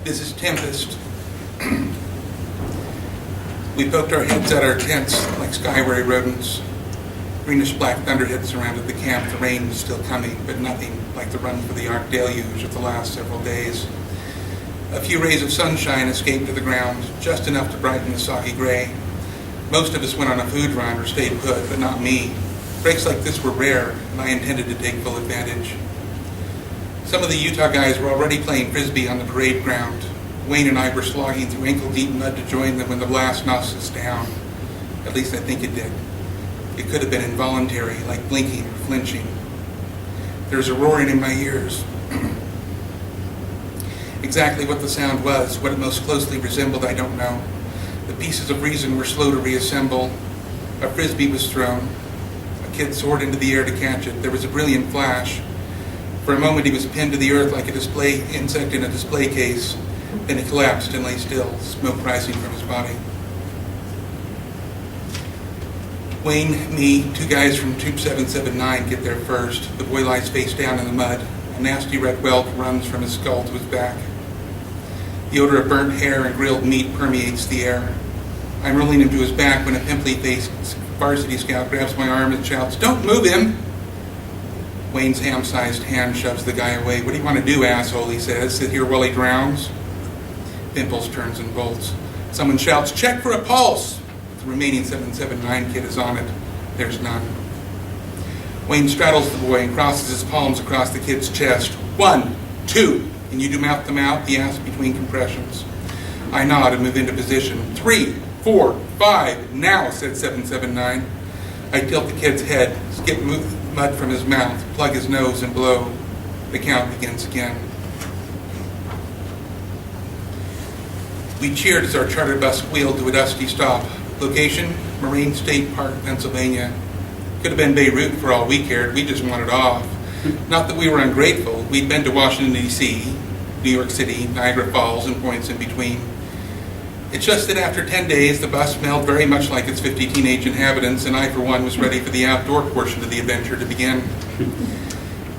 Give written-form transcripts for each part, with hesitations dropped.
This is Tempest. We poked our heads out our tents like skywary rodents. Greenish-black thunderhead surrounded the camp. The rain was still coming, but nothing like the run for the arc deluge of the last several days. A few rays of sunshine escaped to the ground, just enough to brighten the soggy gray. Most of us went on a food run or stayed put, but not me. Breaks like this were rare, and I intended to take full advantage. Some of the Utah guys were already playing frisbee on the parade ground. Wayne and I were slogging through ankle-deep mud to join them when the blast knocked us down. At least I think it did. It could have been involuntary, like blinking or flinching. There's a roaring in my ears. Exactly what the sound was, what it most closely resembled, I don't know. The pieces of reason were slow to reassemble. A frisbee was thrown. A kid soared into the air to catch it. There was a brilliant flash. For a moment he was pinned to the earth like a display insect in a display case. Then he collapsed and lay still, smoke rising from his body. Wayne, me, two guys from Troop 779 get there first. The boy lies face down in the mud. A nasty red welt runs from his skull to his back. The odor of burnt hair and grilled meat permeates the air. I'm rolling him to his back when a pimply-faced varsity scout grabs my arm and shouts, "Don't move him!" Wayne's ham-sized hand shoves the guy away. "What do you want to do, asshole?" he says. "Sit here while he drowns?" Pimples turns and bolts. Someone shouts, "Check for a pulse!" The remaining 779 kid is on it. There's none. Wayne straddles the boy and crosses his palms across the kid's chest. "1, 2. Can you do mouth to mouth?" he asks between compressions. I nod and move into position. 3, 4, 5. "Now," said 779. I tilt the kid's head, skip mud from his mouth, plug his nose, and blow. The count begins again. We cheered as our charter bus wheeled to a dusty stop. Location, Marine State Park, Pennsylvania. Could have been Beirut for all we cared. We just wanted off. Not that we were ungrateful. We'd been to Washington, D.C., New York City, Niagara Falls, and points in between. It's just that after 10 days, the bus smelled very much like its 50 teenage inhabitants, and I, for one, was ready for the outdoor portion of the adventure to begin.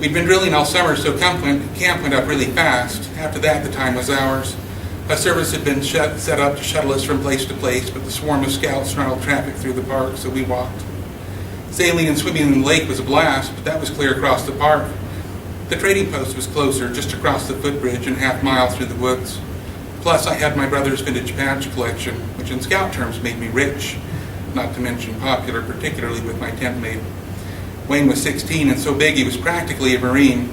We'd been drilling all summer, so camp went up really fast. After that, the time was ours. A service had been set up to shuttle us from place to place, but the swarm of scouts snarled traffic through the park, so we walked. Sailing and swimming in the lake was a blast, but that was clear across the park. The trading post was closer, just across the footbridge and half-mile through the woods. Plus, I had my brother's vintage patch collection, which in scout terms made me rich, not to mention popular, particularly with my tent mate. Wayne was 16 and so big he was practically a Marine.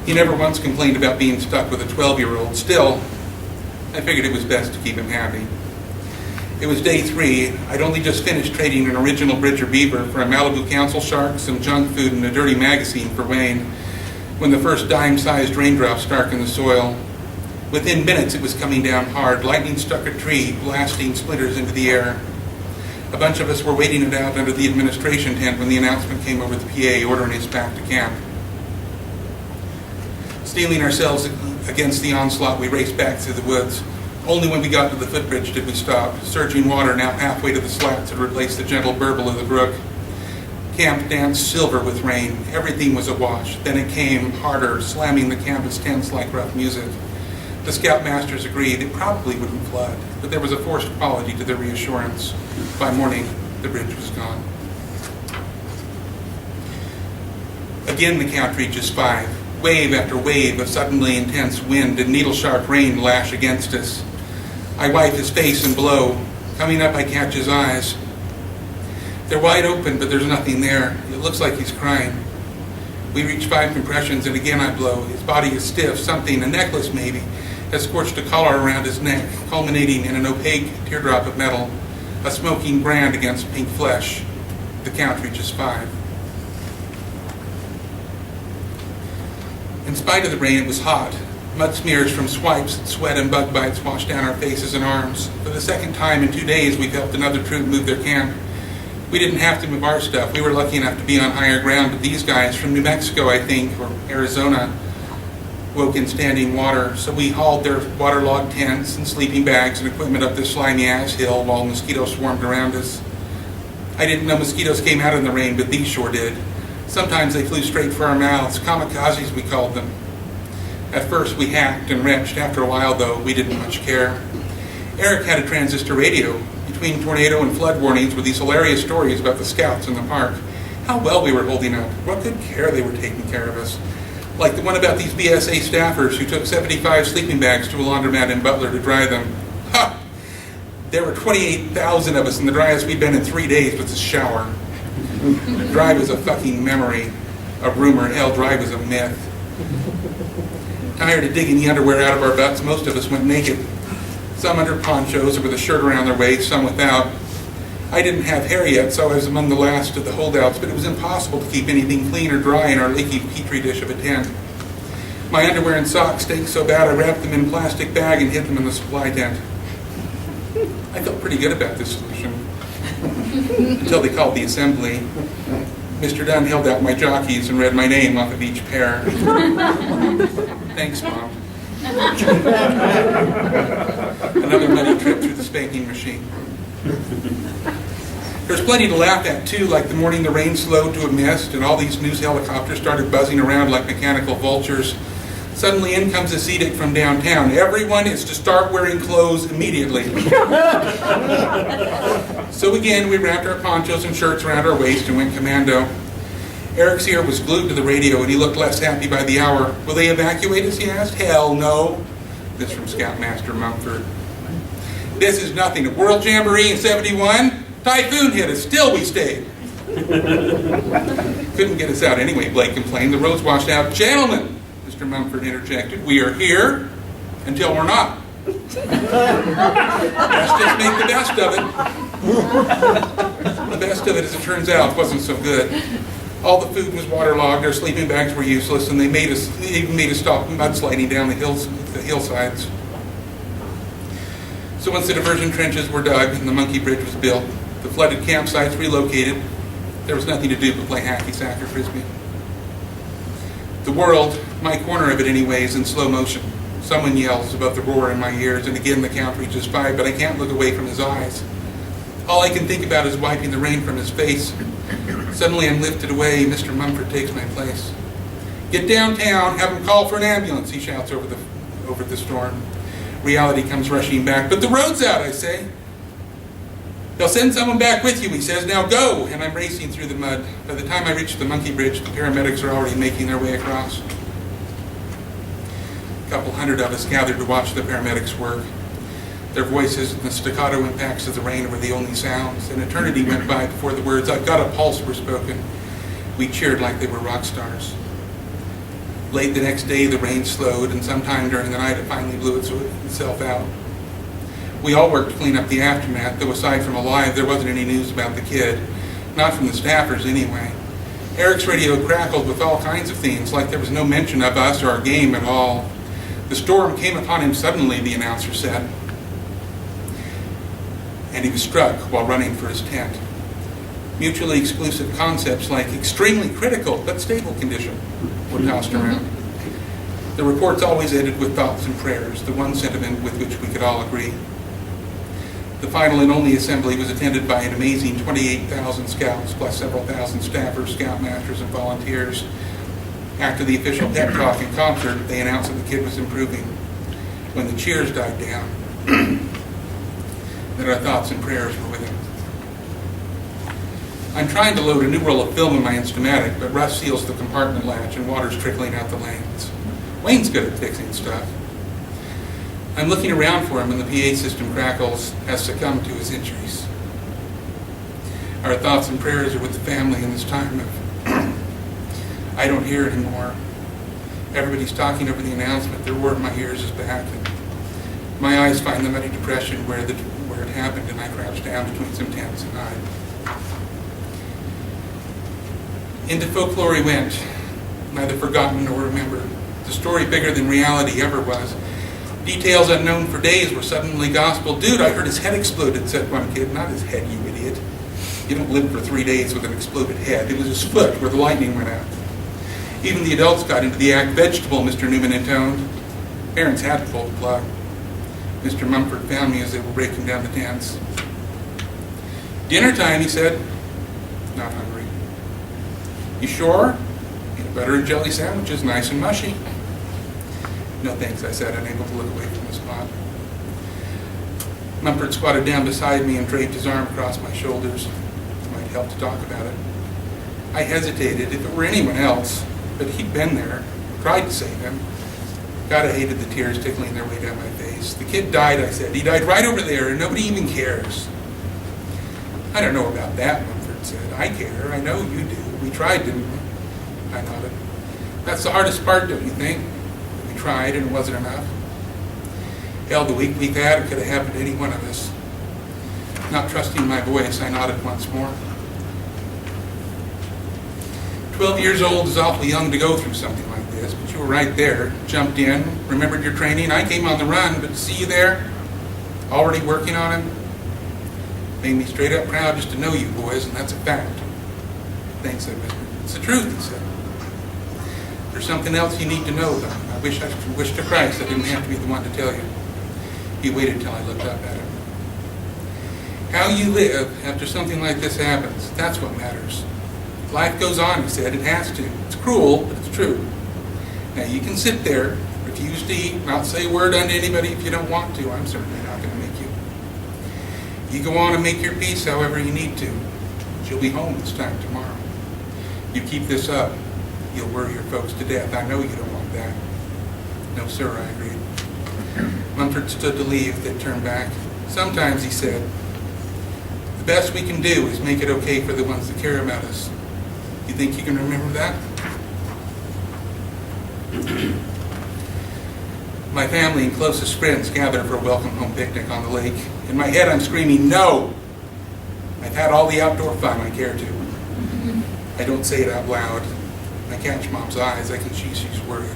He never once complained about being stuck with a 12-year-old. Still, I figured it was best to keep him happy. It was day 3. I'd only just finished trading an original Bridger beaver for a Malibu council shark, some junk food, and a dirty magazine for Wayne, when the first dime-sized raindrops darkened the soil. Within minutes it was coming down hard. Lightning struck a tree, blasting splinters into the air. A bunch of us were waiting it out under the administration tent when the announcement came over the PA ordering us back to camp. Steeling ourselves against the onslaught, we raced back through the woods. Only when we got to the footbridge did we stop. Surging water now halfway to the slats had replaced the gentle burble of the brook. Camp danced silver with rain. Everything was awash. Then it came, harder, slamming the canvas tents like rough music. The scoutmasters agreed it probably wouldn't flood, but there was a forced quality to their reassurance. By morning, the bridge was gone. Again the count reaches 5. Wave after wave of suddenly intense wind and needle-sharp rain lash against us. I wipe his face and blow. Coming up, I catch his eyes. They're wide open, but there's nothing there. It looks like he's crying. We reach 5 compressions, and again I blow. His body is stiff, something, a necklace maybe, has scorched a collar around his neck, culminating in an opaque teardrop of metal, a smoking brand against pink flesh. The count reaches 5. In spite of the rain, it was hot. Mud smears from swipes, sweat, and bug bites washed down our faces and arms. For the second time in 2 days, we've helped another troop move their camp. We didn't have to move our stuff. We were lucky enough to be on higher ground, but these guys from New Mexico, I think, or Arizona, woke in standing water. So we hauled their waterlogged tents and sleeping bags and equipment up this slimy ass hill while mosquitoes swarmed around us. I didn't know mosquitoes came out in the rain, but these sure did. Sometimes they flew straight for our mouths. Kamikazes, we called them. At first we hacked and wrenched. After a while, though, we didn't much care. Eric had a transistor radio. Between tornado and flood warnings were these hilarious stories about the scouts in the park. How well we were holding up. What good care they were taking care of us. Like the one about these BSA staffers who took 75 sleeping bags to a laundromat in Butler to dry them. Ha! There were 28,000 of us, and the driest we'd been in 3 days was a shower. Dry was a fucking memory. A rumor. Hell, dry was a myth. Tired of digging the underwear out of our butts, most of us went naked. Some under ponchos or with a shirt around their waist, some without. I didn't have hair yet, so I was among the last of the holdouts, but it was impossible to keep anything clean or dry in our leaky petri dish of a tent. My underwear and socks stank so bad I wrapped them in a plastic bag and hid them in the supply tent. I felt pretty good about this solution. Until they called the assembly. Mr. Dunn held out my jockeys and read my name off of each pair. Thanks, Mom. Another muddy trip through the spanking machine. There's plenty to laugh at, too, like the morning the rain slowed to a mist and all these news helicopters started buzzing around like mechanical vultures. Suddenly in comes this edict from downtown. Everyone is to start wearing clothes immediately. So again, we wrapped our ponchos and shirts around our waist and went commando. Eric's ear was glued to the radio and he looked less happy by the hour. Will they evacuate us, he asked. Hell no. This from Scoutmaster Mumford. This is nothing. A World Jamboree in 71? Typhoon hit us. Still we stayed. Couldn't get us out anyway, Blake complained. The roads washed out. Gentlemen, Mr. Mumford interjected, we are here until we're not. Let's just make the best of it. The best of it, as it turns out, wasn't so good. All the food was waterlogged, our sleeping bags were useless, and they even made us stop mudsliding down the hillsides. So once the diversion trenches were dug and the monkey bridge was built, the flooded campsites relocated, there was nothing to do but play hacky sack or frisbee. The world, my corner of it anyway, is in slow motion. Someone yells above the roar in my ears, and again the count reaches 5, but I can't look away from his eyes. All I can think about is wiping the rain from his face. Suddenly I'm lifted away. Mr. Mumford takes my place. Get downtown, have him call for an ambulance, he shouts over the storm. Reality comes rushing back. But the road's out, I say. They'll send someone back with you, he says. Now go! And I'm racing through the mud. By the time I reach the monkey bridge, the paramedics are already making their way across. A couple hundred of us gathered to watch the paramedics work. Their voices and the staccato impacts of the rain were the only sounds. An eternity went by before the words, I've got a pulse, were spoken. We cheered like they were rock stars. Late the next day, the rain slowed, and sometime during the night, it finally blew itself out. We all worked to clean up the aftermath, though aside from alive, there wasn't any news about the kid. Not from the staffers, anyway. Eric's radio crackled with all kinds of things, like there was no mention of us or our game at all. The storm came upon him suddenly, the announcer said. And he was struck while running for his tent. Mutually exclusive concepts like extremely critical but stable condition were tossed around. The reports always ended with thoughts and prayers, the one sentiment with which we could all agree. The final and only assembly was attended by an amazing 28,000 scouts, plus several thousand staffers, scoutmasters, and volunteers. After the official pep talk and concert, they announced that the kid was improving. When the cheers died down, that our thoughts and prayers were with him. I'm trying to load a new roll of film in my Instamatic, but rust seals the compartment latch and water's trickling out the lanes. Wayne's good at fixing stuff. I'm looking around for him and the PA system crackles, has succumbed to his injuries. Our thoughts and prayers are with the family in this time of I don't hear it anymore. Everybody's talking over the announcement. The roar in my ears is back. And my eyes find the muddy depression where it happened, and I crouch down between some tents and hide. Into folklore he went, neither forgotten nor remembered. The story bigger than reality ever was. Details unknown for days were suddenly gospel. Dude, I heard his head exploded, said one kid. Not his head, you idiot. You don't live for 3 days with an exploded head. It was his foot where the lightning went out. Even the adults got into the act. Vegetable, Mr. Newman intoned. Parents had to pull the plug. Mr. Mumford found me as they were breaking down the tents. Dinner time, he said. Not hungry. You sure? Peanut butter and jelly sandwiches, nice and mushy. No thanks, I said, unable to look away from the spot. Mumford squatted down beside me and draped his arm across my shoulders. It might help to talk about it. I hesitated. If it were anyone else, but he'd been there, tried to save him. God, I hated the tears tickling their way down my face. The kid died, I said. He died right over there, and nobody even cares. I don't know about that, Mumford said. I care. I know you do. We tried, didn't we? I nodded. That's the hardest part, don't you think? We tried, and it wasn't enough. Hell, the week we had, it could have happened to any one of us. Not trusting my voice, I nodded once more. 12 years old is awfully young to go through something like this, but you were right there, jumped in, remembered your training. I came on the run, but to see you there, already working on him, made me straight up proud just to know you boys, and that's a fact. Thanks, I whispered. It's the truth, he said. There's something else you need to know, though. I wish to Christ I didn't have to be the one to tell you. He waited till I looked up at him. How you live after something like this happens, that's what matters. Life goes on, he said. It has to. It's cruel, but it's true. Now, you can sit there, refuse to eat, not say a word unto anybody if you don't want to. I'm certainly not going to make you. You go on and make your peace however you need to. But you'll be home this time tomorrow. You keep this up, you'll worry your folks to death. I know you don't want that. No, sir, I agreed. Mumford stood to leave, then turned back. Sometimes, he said, the best we can do is make it okay for the ones that care about us. You think you can remember that? My family and closest friends gathered for a welcome home picnic on the lake. In my head, I'm screaming, no! I've had all the outdoor fun I care to. I don't say it out loud. I catch Mom's eyes. I can see she's worried.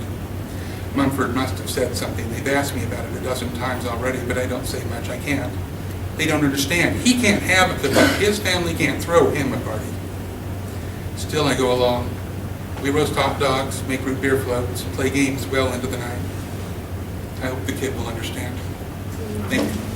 Mumford must have said something. They've asked me about it a dozen times already, but I don't say much. I can't. They don't understand. He can't have a cookout. His family can't throw him a party. Still, I go along. We roast hot dogs, make root beer floats, and play games well into the night. I hope the kid will understand. Thank you.